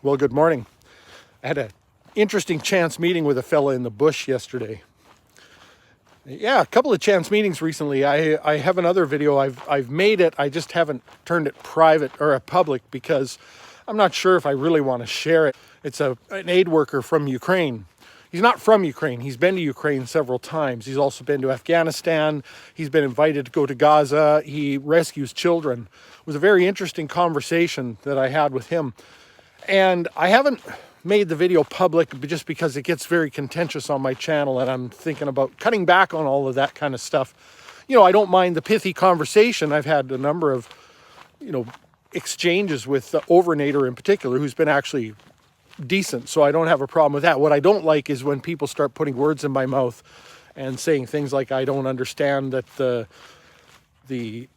Well, good morning. I had an interesting chance meeting with a fella in the bush yesterday. Yeah, a couple of chance meetings recently. I have another video. I've made it. I just haven't turned it private or public because I'm not sure if I really want to share it. It's an aid worker from Ukraine. He's not from Ukraine. He's been to Ukraine several times. He's also been to Afghanistan. He's been invited to go to Gaza. He rescues children. It was a very interesting conversation that I had with him. And I haven't made the video public just because it gets very contentious on my channel, and I'm thinking about cutting back on all of that kind of stuff. You know, I don't mind the pithy conversation. I've had a number of, exchanges with the overnator in particular, who's been actually decent, so I don't have a problem with that. What I don't like is when people start putting words in my mouth and saying things like I don't understand that the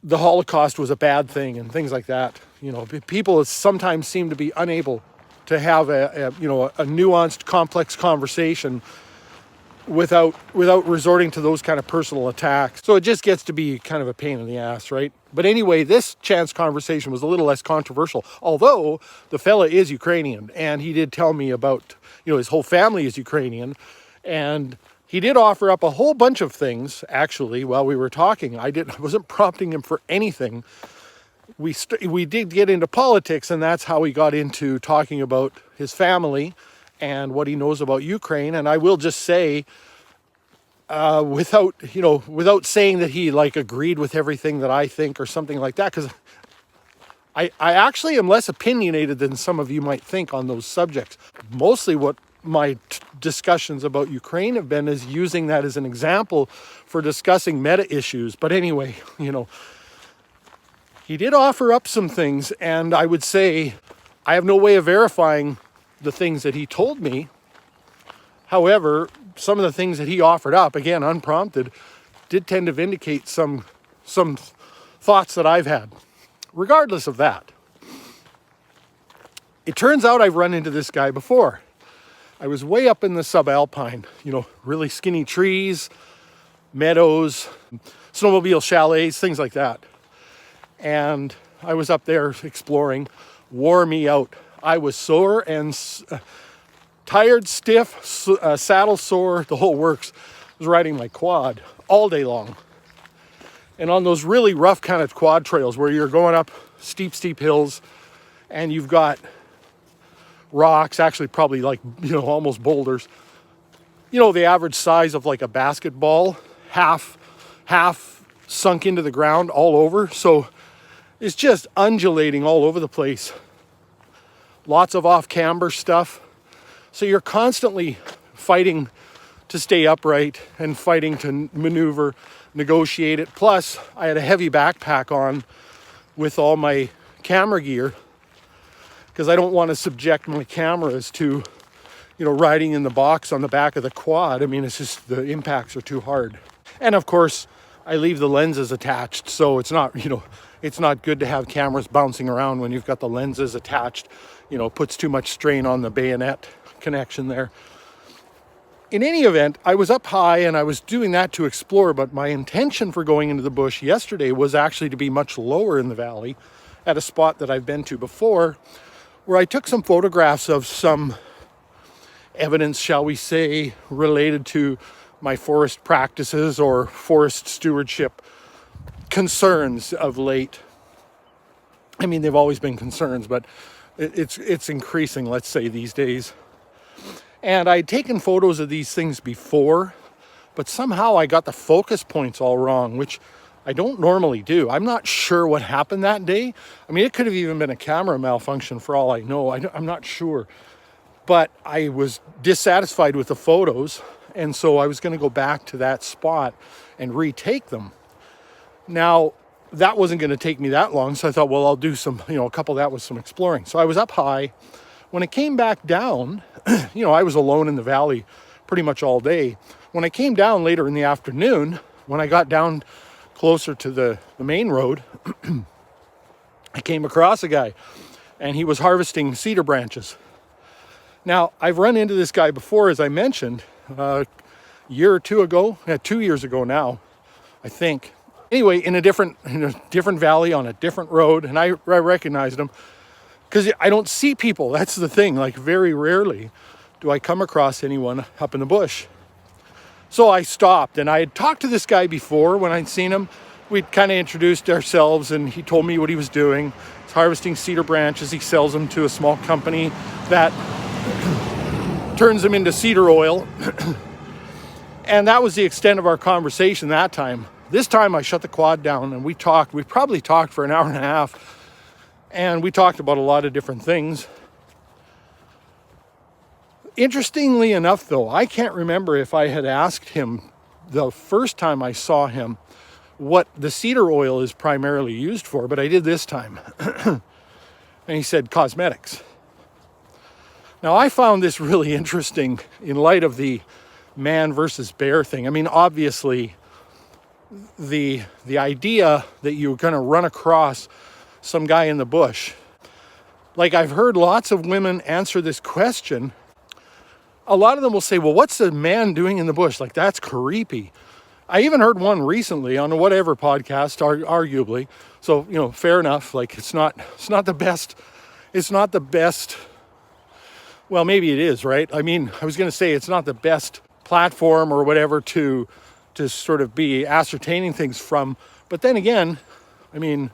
Holocaust was a bad thing and things like that. You know, people sometimes seem to be unable to have a nuanced, complex conversation without resorting to those kind of personal attacks. So it just gets to be kind of a pain in the ass, right? But anyway, this chance conversation was a little less controversial, although the fella is Ukrainian, and he did tell me about, his whole family is Ukrainian, and he did offer up a whole bunch of things, actually, while we were talking. I wasn't prompting him for anything. We did get into politics, and that's how we got into talking about his family and what he knows about Ukraine. And I will just say, without saying that he agreed with everything that I think or something like that, because I actually am less opinionated than some of you might think on those subjects. Mostly what my discussions about Ukraine have been is using that as an example for discussing meta issues. But anyway, he did offer up some things, and I would say I have no way of verifying the things that he told me. However, some of the things that he offered up, again, unprompted, did tend to vindicate some thoughts that I've had. Regardless of that, it turns out I've run into this guy before. I was way up in the subalpine, really skinny trees, meadows, snowmobile chalets, things like that. And I was up there exploring. Wore me out. I was sore and tired, stiff, saddle sore, the whole works. I was riding my quad all day long. And on those really rough kind of quad trails where you're going up steep hills and you've got rocks, actually probably almost boulders. The average size of a basketball, half sunk into the ground all over. So it's just undulating all over the place. Lots of off-camber stuff. So you're constantly fighting to stay upright and fighting to maneuver, negotiate it. Plus, I had a heavy backpack on with all my camera gear because I don't want to subject my cameras to, riding in the box on the back of the quad. I mean, it's just the impacts are too hard. And of course, I leave the lenses attached, so it's not, it's not good to have cameras bouncing around when you've got the lenses attached. Puts too much strain on the bayonet connection there. In any event, I was up high and I was doing that to explore, but my intention for going into the bush yesterday was actually to be much lower in the valley at a spot that I've been to before, where I took some photographs of some evidence, shall we say, related to my forest practices or forest stewardship concerns of late. I mean, they've always been concerns, but it's increasing, let's say, these days. And I'd taken photos of these things before, but somehow I got the focus points all wrong, which I don't normally do. I'm not sure what happened that day. I mean, it could have even been a camera malfunction for all I know. I'm not sure. But I was dissatisfied with the photos, and so I was going to go back to that spot and retake them. Now, that wasn't going to take me that long, so I thought, well, I'll do some, a couple of that with some exploring. So I was up high. When I came back down, I was alone in the valley pretty much all day. When I came down later in the afternoon, when I got down closer to the main road, I came across a guy, and he was harvesting cedar branches. Now, I've run into this guy before, as I mentioned, a year or two ago, 2 years ago now, I think. Anyway, in a different valley on a different road, and I recognized him. because I don't see people. That's the thing. Like, very rarely do I come across anyone up in the bush. So I stopped, and I had talked to this guy before when I'd seen him. We'd kind of introduced ourselves, and he told me what he was doing. He's harvesting cedar branches. He sells them to a small company that turns them into cedar oil. And that was the extent of our conversation that time. This time I shut the quad down and we talked. We probably talked for an hour and a half. And we talked about a lot of different things. Interestingly enough, though, I can't remember if I had asked him the first time I saw him what the cedar oil is primarily used for, but I did this time. And he said cosmetics. Now, I found this really interesting in light of the man versus bear thing. I mean, obviously, the idea that you're going to run across some guy in the bush. Like, I've heard lots of women answer this question. A lot of them will say, well, what's a man doing in the bush? Like, that's creepy. I even heard one recently on a whatever podcast, arguably. So, fair enough. Like, it's not the best. It's not the best. Well, maybe it is, right? I mean, I was going to say it's not the best platform or whatever to sort of be ascertaining things from. But then again, I mean,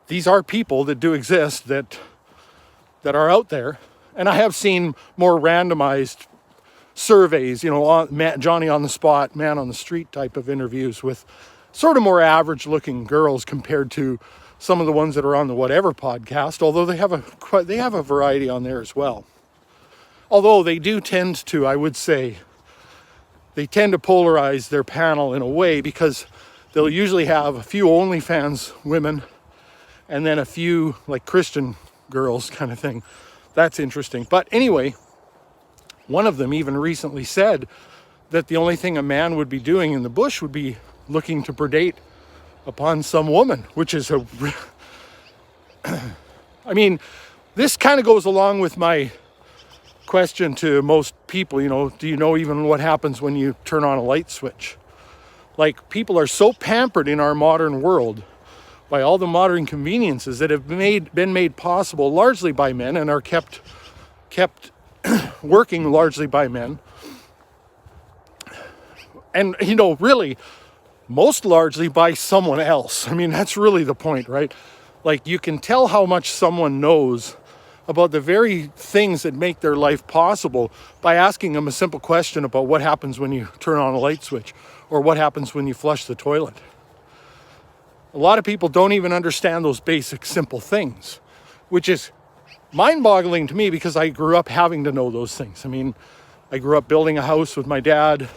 these are people that do exist that are out there. And I have seen more randomized surveys, Johnny on the spot, man on the street type of interviews with sort of more average looking girls compared to some of the ones that are on the whatever podcast, although they have a variety on there as well. Although they do tend to, I would say, they tend to polarize their panel in a way because they'll usually have a few OnlyFans women and then a few like Christian girls kind of thing. That's interesting. But anyway, one of them even recently said that the only thing a man would be doing in the bush would be looking to predate upon some woman, which is I mean, this kind of goes along with my question to most people, do you know even what happens when you turn on a light switch? Like, people are so pampered in our modern world by all the modern conveniences that have been made possible largely by men and are kept working largely by men. And, really, most largely by someone else. I mean, that's really the point, right? Like, you can tell how much someone knows about the very things that make their life possible by asking them a simple question about what happens when you turn on a light switch or what happens when you flush the toilet. A lot of people don't even understand those basic, simple things, which is mind-boggling to me because I grew up having to know those things. I mean, I grew up building a house with my dad,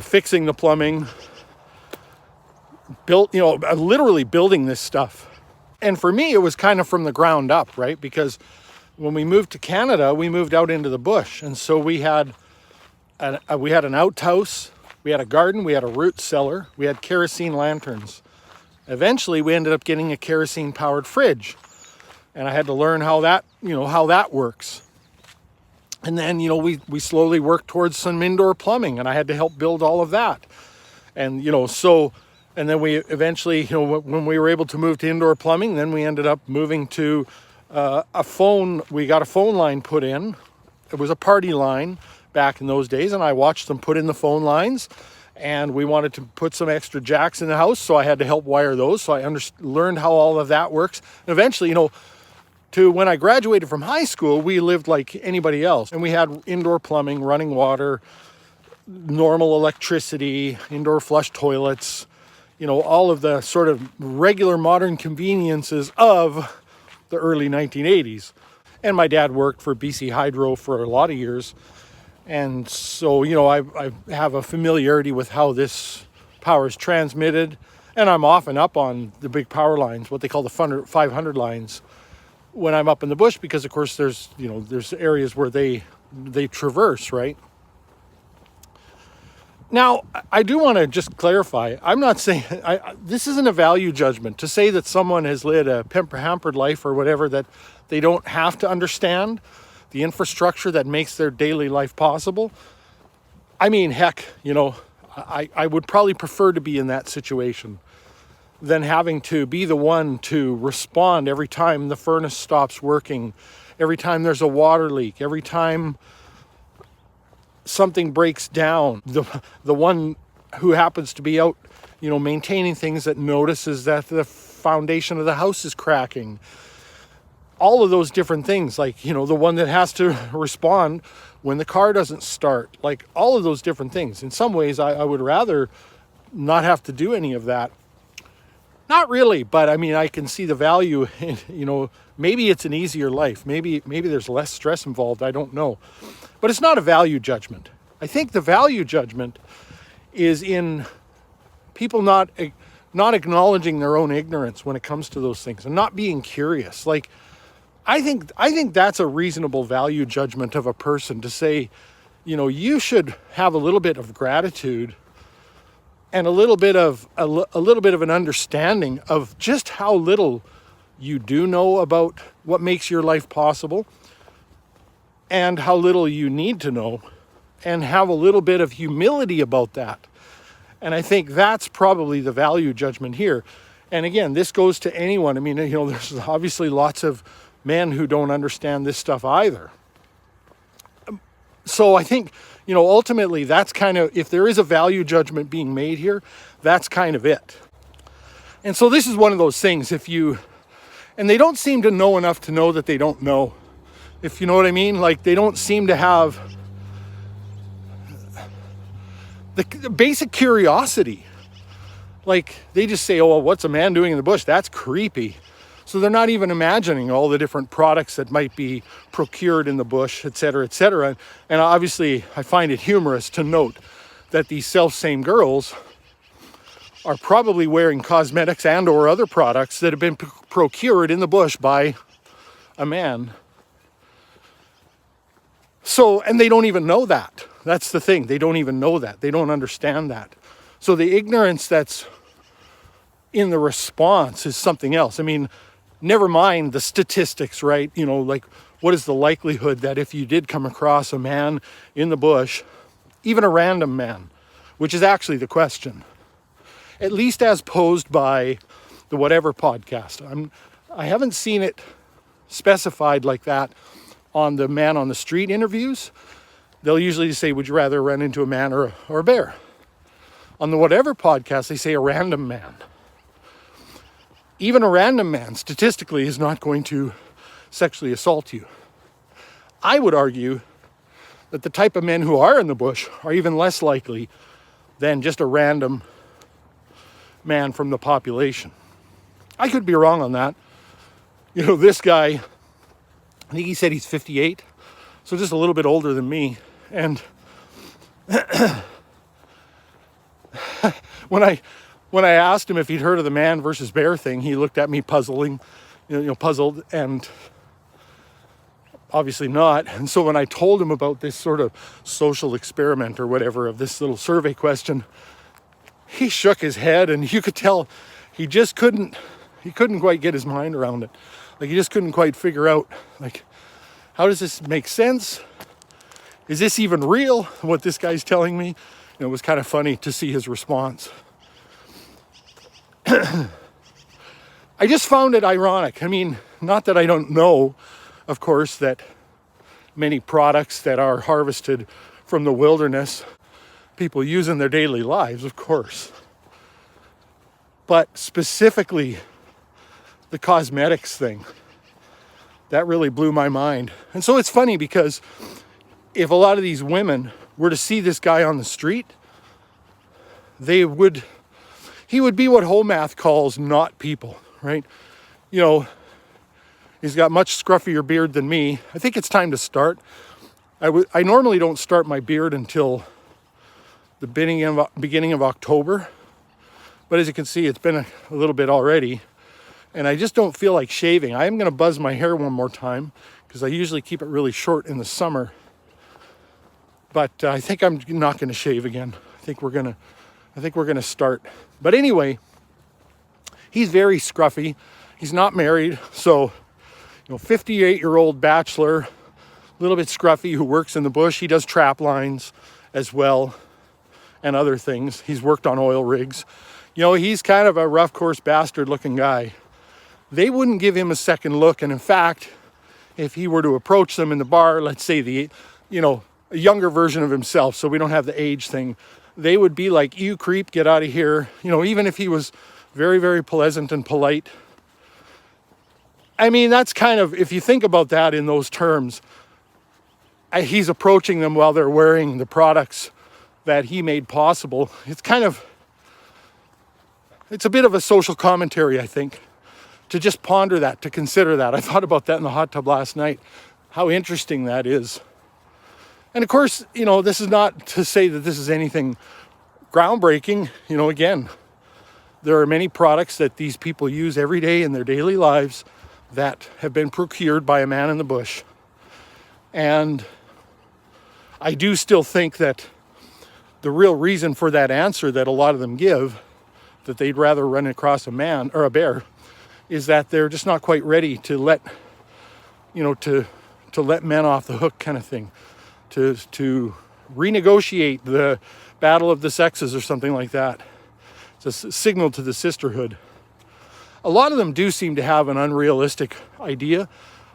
fixing the plumbing, literally building this stuff. And for me, it was kind of from the ground up, right? Because when we moved to Canada, we moved out into the bush. And so we had an outhouse, we had a garden, we had a root cellar, we had kerosene lanterns. Eventually, we ended up getting a kerosene-powered fridge. And I had to learn how that works. And then, we slowly worked towards some indoor plumbing, and I had to help build all of that. And, and then we eventually, when we were able to move to indoor plumbing, then we ended up moving to a phone. We got a phone line put in. It was a party line back in those days, and I watched them put in the phone lines. And we wanted to put some extra jacks in the house, so I had to help wire those. So I learned how all of that works. And eventually, to when I graduated from high school, we lived like anybody else. And we had indoor plumbing, running water, normal electricity, indoor flush toilets, all of the sort of regular modern conveniences of the early 1980s. And my dad worked for BC Hydro for a lot of years. And so, I have a familiarity with how this power is transmitted. And I'm often up on the big power lines, what they call the 500 lines, when I'm up in the bush, because of course there's areas where they traverse, right? Now, I do want to just clarify, I'm not saying, this isn't a value judgment to say that someone has led a hampered life or whatever, that they don't have to understand the infrastructure that makes their daily life possible. I mean, heck, I would probably prefer to be in that situation. than having to be the one to respond every time the furnace stops working, every time there's a water leak, every time something breaks down. The one who happens to be out, maintaining things, that notices that the foundation of the house is cracking. All of those different things, like, the one that has to respond when the car doesn't start, like all of those different things. In some ways, I would rather not have to do any of that. Not really, but I mean, I can see the value in, maybe it's an easier life. Maybe there's less stress involved. I don't know. But it's not a value judgment. I think the value judgment is in people not acknowledging their own ignorance when it comes to those things and not being curious. Like, I think that's a reasonable value judgment of a person, to say, you should have a little bit of gratitude and a little bit of an understanding of just how little you do know about what makes your life possible, and how little you need to know, and have a little bit of humility about that. And I think that's probably the value judgment here. And again, this goes to anyone. I mean, there's obviously lots of men who don't understand this stuff either. So I think, ultimately that's kind of, if there is a value judgment being made here, that's kind of it. And so this is one of those things, and they don't seem to know enough to know that they don't know, if you know what I mean. Like, they don't seem to have the basic curiosity. Like, they just say, oh, well, what's a man doing in the bush? That's creepy. So they're not even imagining all the different products that might be procured in the bush, et cetera, et cetera. And obviously, I find it humorous to note that these self-same girls are probably wearing cosmetics and or other products that have been procured in the bush by a man. So, and they don't even know that. That's the thing. They don't even know that. They don't understand that. So the ignorance that's in the response is something else. I mean, never mind the statistics, right? Like, what is the likelihood that if you did come across a man in the bush, even a random man, which is actually the question, at least as posed by the Whatever podcast. I haven't seen it specified like that on the man on the street interviews. They'll usually say, would you rather run into a man or a bear? On the Whatever podcast, they say a random man. Even a random man, statistically, is not going to sexually assault you. I would argue that the type of men who are in the bush are even less likely than just a random man from the population. I could be wrong on that. This guy, I think he said he's 58, so just a little bit older than me. And when I asked him if he'd heard of the man versus bear thing, he looked at me puzzled, and obviously not. And so when I told him about this sort of social experiment or whatever of this little survey question, he shook his head, and you could tell he couldn't quite get his mind around it. Like, he just couldn't quite figure out, like, how does this make sense? Is this even real, what this guy's telling me? It was kind of funny to see his response. I just found it ironic. I mean, not that I don't know, of course, that many products that are harvested from the wilderness, people use in their daily lives, of course. But specifically, the cosmetics thing, that really blew my mind. And so it's funny, because if a lot of these women were to see this guy on the street, he would be what Homath calls not people, right? He's got much scruffier beard than me. I think it's time to start. I normally don't start my beard until the beginning of October. But as you can see, it's been a little bit already. And I just don't feel like shaving. I am going to buzz my hair one more time, because I usually keep it really short in the summer. But I think I'm not going to shave again. I think we're going to start. But anyway, he's very scruffy. He's not married. So, 58-year-old bachelor, a little bit scruffy, who works in the bush. He does trap lines as well and other things. He's worked on oil rigs. You know, he's kind of a rough, coarse bastard looking guy. They wouldn't give him a second look. And in fact, if he were to approach them in the bar, let's say a younger version of himself, so we don't have the age thing, they would be like, you creep, get out of here. You know, even if he was very, very pleasant and polite. I mean, that's kind of, if you think about that in those terms, he's approaching them while they're wearing the products that he made possible. It's a bit of a social commentary, I think, to just ponder that, to consider that. I thought about that in the hot tub last night, how interesting that is. And of course, you know, this is not to say that this is anything groundbreaking. You know, again, there are many products that these people use every day in their daily lives that have been procured by a man in the bush. And I do still think that the real reason for that answer that a lot of them give, that they'd rather run across a man or a bear, is that they're just not quite ready to let men off the hook, kind of thing, to renegotiate the battle of the sexes or something like that. It's a signal to the sisterhood. A lot of them do seem to have an unrealistic idea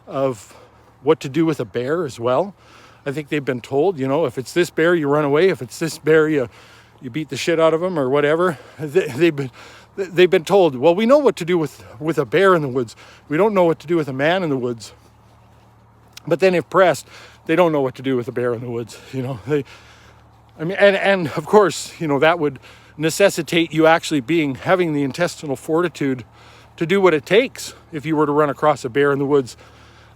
of what to do with a bear as well. I think they've been told, you know, if it's this bear, you run away. If it's this bear, you beat the shit out of them or whatever. They've been told, well, we know what to do with a bear in the woods. We don't know what to do with a man in the woods. But then if pressed, they don't know what to do with a bear in the woods. You know, and of course, you know, that would necessitate you actually having the intestinal fortitude to do what it takes if you were to run across a bear in the woods.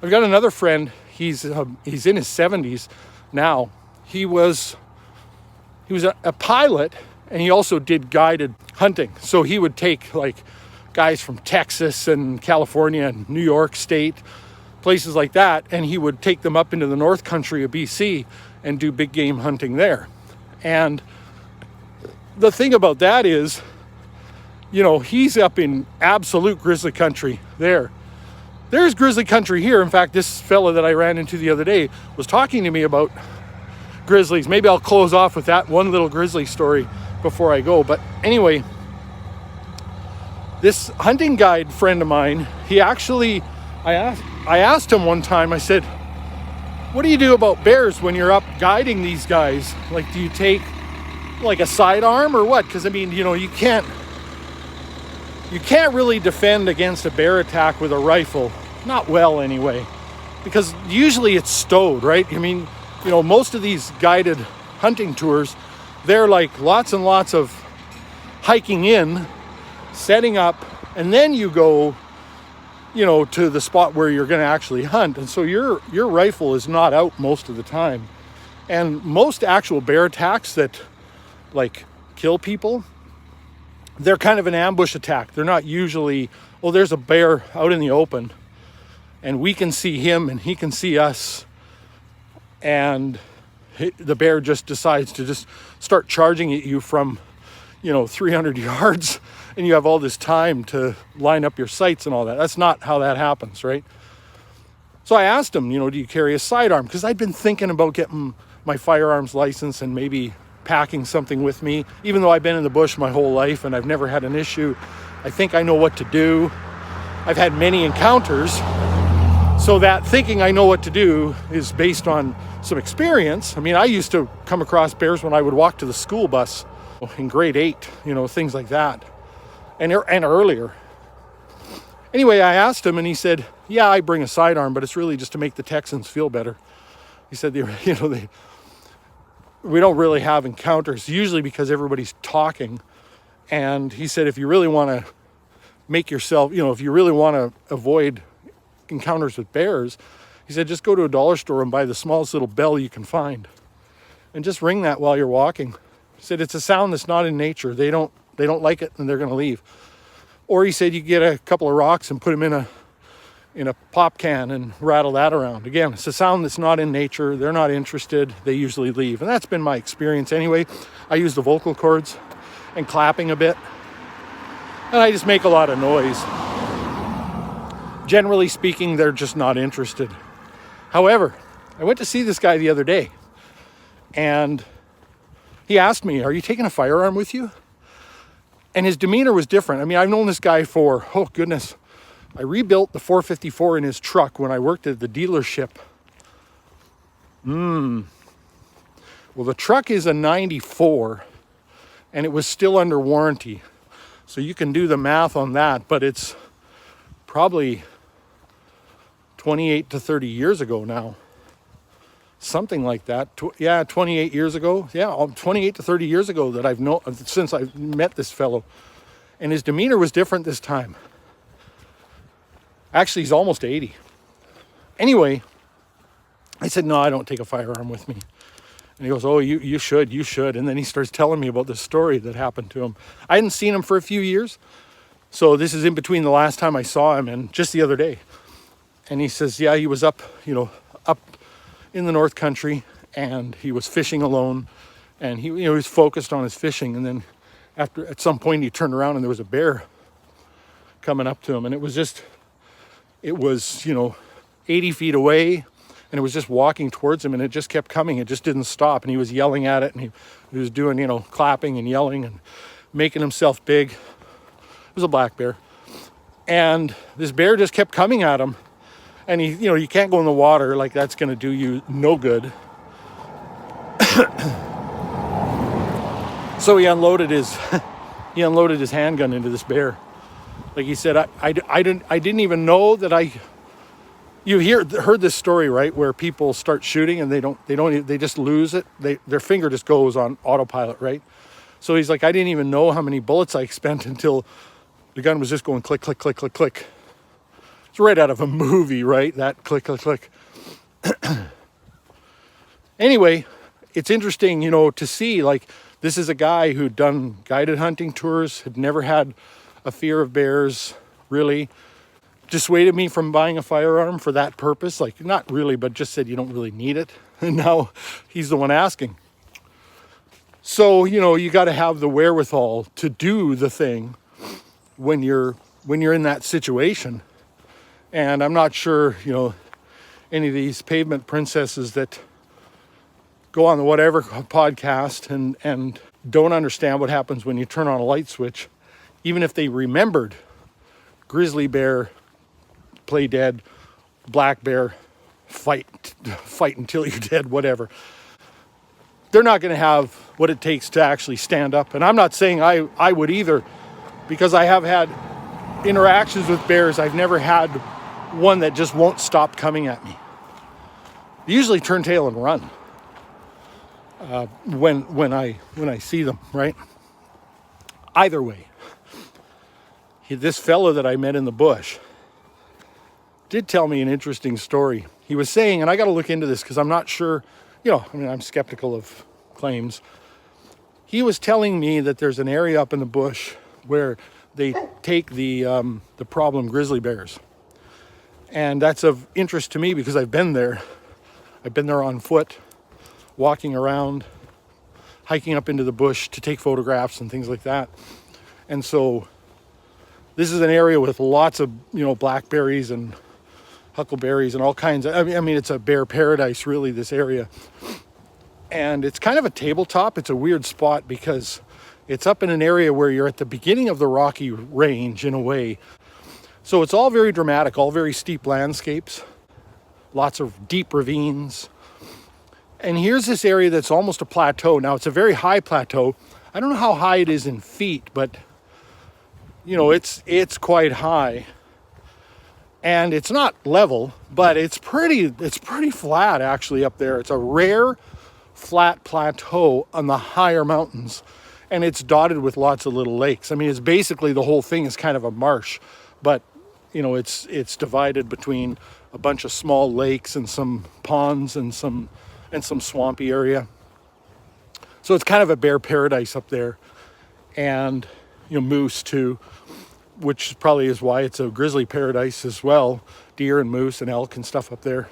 I've got another friend. He's in his 70s now. He was a pilot, and he also did guided hunting. So he would take like guys from Texas and California and New York State, places like that, and he would take them up into the North Country of BC and do big game hunting there. And the thing about that is, you know, he's up in absolute grizzly country there. There's grizzly country here. In fact, this fella that I ran into the other day was talking to me about grizzlies. Maybe I'll close off with that one little grizzly story before I go. But anyway, this hunting guide friend of mine, he actually, I asked him one time, I said, what do you do about bears when you're up guiding these guys? Like, do you take like a sidearm or what? Because I mean, you know, you can't really defend against a bear attack with a rifle. Not well anyway, because usually it's stowed, right? I mean, you know, most of these guided hunting tours, they're like lots and lots of hiking in, setting up, and then you go, you know, to the spot where you're going to actually hunt. And so your rifle is not out most of the time. And most actual bear attacks that like kill people, they're kind of an ambush attack. They're not usually, oh, there's a bear out in the open and we can see him and he can see us, and the bear just decides to just start charging at you from, you know, 300 yards, and you have all this time to line up your sights and all that. That's not how that happens, right? So I asked him, you know, do you carry a sidearm? Because I'd been thinking about getting my firearms license and maybe packing something with me, even though I've been in the bush my whole life and I've never had an issue. I think I know what to do. I've had many encounters, so that thinking I know what to do is based on some experience. I mean, I used to come across bears when I would walk to the school bus in grade 8, you know, things like that, and earlier. Anyway, I asked him and he said, yeah, I bring a sidearm, but it's really just to make the Texans feel better. He said, we don't really have encounters, usually because everybody's talking. And he said, if you really want to make yourself, you know, if you really want to avoid encounters with bears, he said, just go to a dollar store and buy the smallest little bell you can find and just ring that while you're walking. He said, it's a sound that's not in nature. They don't like it and they're going to leave. Or he said, you get a couple of rocks and put them in a pop can and rattle that around. Again, it's a sound that's not in nature. They're not interested. They usually leave. And that's been my experience anyway. I use the vocal cords and clapping a bit, and I just make a lot of noise. Generally speaking, they're just not interested. However, I went to see this guy the other day, and he asked me, are you taking a firearm with you? And his demeanor was different. I mean, I've known this guy for, oh goodness, I rebuilt the 454 in his truck when I worked at the dealership. Well, the truck is a 94 and it was still under warranty. So you can do the math on that, but it's probably 28 to 30 years ago now. Something like that. Yeah, 28 years ago. Yeah, 28 to 30 years ago that I've known, since I've met this fellow. And his demeanor was different this time. Actually, he's almost 80. Anyway, I said, no, I don't take a firearm with me. And he goes, oh, you should. And then he starts telling me about this story that happened to him. I hadn't seen him for a few years. So this is in between the last time I saw him and just the other day. And he says, yeah, he was up in the North Country, and he was fishing alone, and he was focused on his fishing. And then at some point he turned around and there was a bear coming up to him, and it was 80 feet away, and it was just walking towards him, and it just kept coming. It just didn't stop, and he was yelling at it, and he was doing, clapping and yelling and making himself big. It was a black bear, and this bear just kept coming at him. And you can't go in the water, like that's going to do you no good. So he unloaded his handgun into this bear. Like he said, I didn't even know that heard this story, right? Where people start shooting and they just lose it. Their finger just goes on autopilot, right? So he's like, I didn't even know how many bullets I spent until the gun was just going click, click, click, click, click. It's right out of a movie, right? That click, click, click. Anyway, it's interesting, to see, like, this is a guy who'd done guided hunting tours, had never had a fear of bears, really. Dissuaded me from buying a firearm for that purpose. Like, not really, but just said you don't really need it. And now he's the one asking. So, you got to have the wherewithal to do the thing when you're in that situation. And I'm not sure, any of these pavement princesses that go on the whatever podcast and don't understand what happens when you turn on a light switch, even if they remembered grizzly bear, play dead, black bear, fight until you're dead, whatever. They're not going to have what it takes to actually stand up. And I'm not saying I would either, because I have had interactions with bears. I've never had one that just won't stop coming at me. They usually turn tail and run when I see them, right? Either way, this fellow that I met in the bush did tell me an interesting story. He was saying, and I got to look into this because I'm not sure, I'm skeptical of claims. He was telling me that there's an area up in the bush where they take the problem grizzly bears. And that's of interest to me because I've been there. I've been there on foot, walking around, hiking up into the bush to take photographs and things like that. And so this is an area with lots of, blackberries and huckleberries and all kinds of, I mean, it's a bear paradise, really, this area. And it's kind of a tabletop. It's a weird spot because it's up in an area where you're at the beginning of the Rocky Range in a way. So it's all very dramatic, all very steep landscapes, lots of deep ravines. And here's this area that's almost a plateau. Now, it's a very high plateau. I don't know how high it is in feet, but, it's quite high. And it's not level, but it's pretty flat, actually, up there. It's a rare flat plateau on the higher mountains. And it's dotted with lots of little lakes. I mean, it's basically the whole thing is kind of a marsh, but it's divided between a bunch of small lakes and some ponds and some swampy area. So it's kind of a bear paradise up there, and moose too, which probably is why it's a grizzly paradise as well. Deer and moose and elk and stuff up there.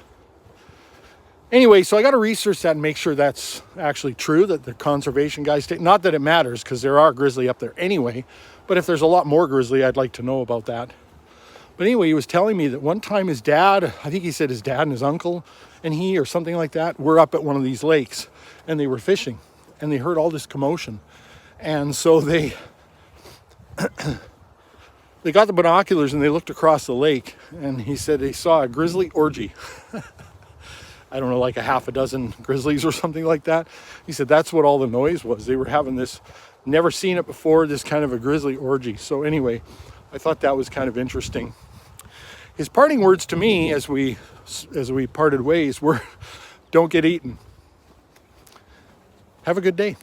Anyway, so I got to research that and make sure that's actually true, that the conservation guys take. Not that it matters, because there are grizzly up there anyway, but if there's a lot more grizzly, I'd like to know about that. But anyway, he was telling me that one time his dad, I think he said his dad and his uncle and he or something like that, were up at one of these lakes and they were fishing and they heard all this commotion. And so they They got the binoculars and they looked across the lake, and he said they saw a grizzly orgy. I don't know, like a half a dozen grizzlies or something like that. He said that's what all the noise was. They were having this, never seen it before, this kind of a grizzly orgy. So anyway, I thought that was kind of interesting. His parting words to me as we parted ways were, don't get eaten. Have a good day.